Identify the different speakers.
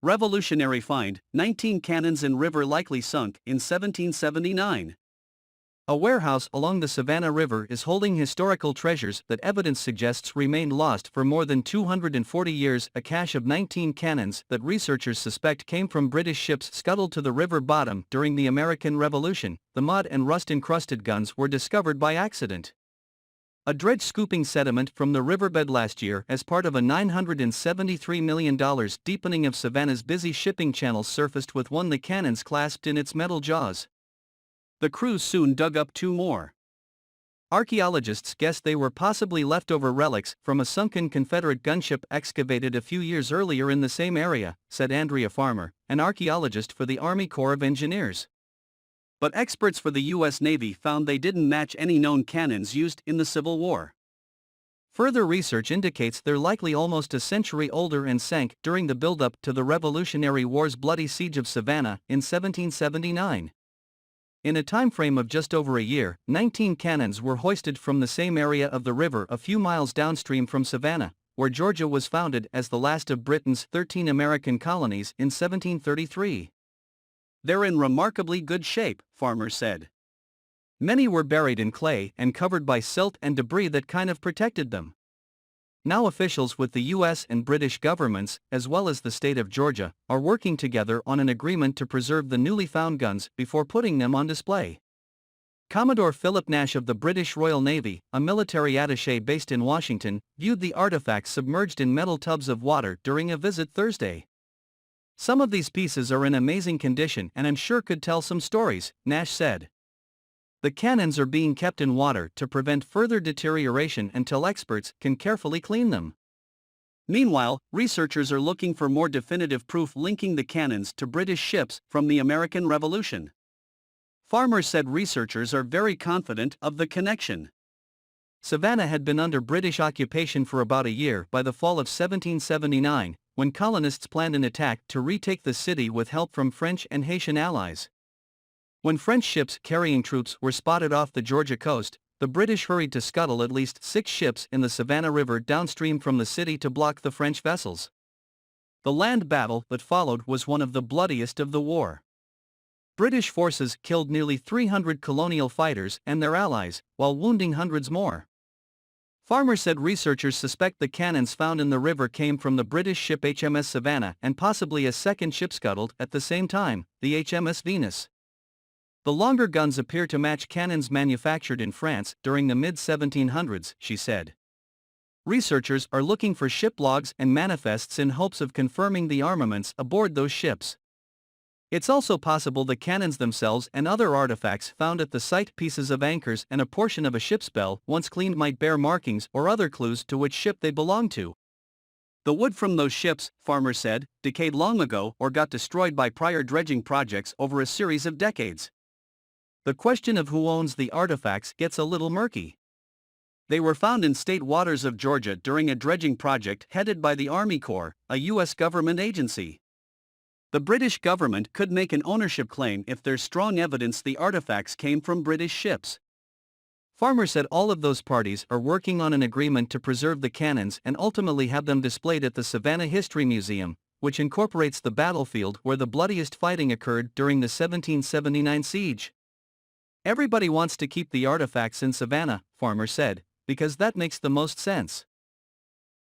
Speaker 1: Revolutionary find, 19 cannons in river likely sunk in 1779. A warehouse along the Savannah River is holding historical treasures that evidence suggests remained lost for more than 240 years. A cache of 19 cannons that researchers suspect came from British ships scuttled to the river bottom during the American Revolution. The mud and rust-encrusted guns were discovered by accident. A dredge scooping sediment from the riverbed last year as part of a $973 million deepening of Savannah's busy shipping channels surfaced with one of the cannons clasped in its metal jaws. The crews soon dug up two more. Archaeologists guessed they were possibly leftover relics from a sunken Confederate gunship excavated a few years earlier in the same area, said Andrea Farmer, an archaeologist for the Army Corps of Engineers. But experts for the U.S. Navy found they didn't match any known cannons used in the Civil War. Further research indicates they're likely almost a century older and sank during the buildup to the Revolutionary War's bloody siege of Savannah in 1779. In a time frame of just over a year, 19 cannons were hoisted from the same area of the river a few miles downstream from Savannah, where Georgia was founded as the last of Britain's 13 American colonies in 1733. They're in remarkably good shape, Farmer said. Many were buried in clay and covered by silt and debris that kind of protected them. Now officials with the U.S. and British governments, as well as the state of Georgia, are working together on an agreement to preserve the newly found guns before putting them on display. Commodore Philip Nash of the British Royal Navy, a military attaché based in Washington, viewed the artifacts submerged in metal tubs of water during a visit Thursday. "Some of these pieces are in amazing condition and I'm sure could tell some stories," Nash said. The cannons are being kept in water to prevent further deterioration until experts can carefully clean them. Meanwhile, researchers are looking for more definitive proof linking the cannons to British ships from the American Revolution. Farmer said researchers are very confident of the connection. Savannah had been under British occupation for about a year by the fall of 1779, when colonists planned an attack to retake the city with help from French and Haitian allies. When French ships carrying troops were spotted off the Georgia coast, the British hurried to scuttle at least 6 ships in the Savannah River downstream from the city to block the French vessels. The land battle that followed was one of the bloodiest of the war. British forces killed nearly 300 colonial fighters and their allies, while wounding hundreds more. Farmer said researchers suspect the cannons found in the river came from the British ship HMS Savannah and possibly a second ship scuttled at the same time, the HMS Venus. The longer guns appear to match cannons manufactured in France during the mid-1700s, she said. Researchers are looking for ship logs and manifests in hopes of confirming the armaments aboard those ships. It's also possible the cannons themselves and other artifacts found at the site, pieces of anchors and a portion of a ship's bell once cleaned, might bear markings or other clues to which ship they belong to. The wood from those ships, Farmer said, decayed long ago or got destroyed by prior dredging projects over a series of decades. The question of who owns the artifacts gets a little murky. They were found in state waters of Georgia during a dredging project headed by the Army Corps, a U.S. government agency. The British government could make an ownership claim if there's strong evidence the artifacts came from British ships. Farmer said all of those parties are working on an agreement to preserve the cannons and ultimately have them displayed at the Savannah History Museum, which incorporates the battlefield where the bloodiest fighting occurred during the 1779 siege. "Everybody wants to keep the artifacts in Savannah," Farmer said, "because that makes the most sense.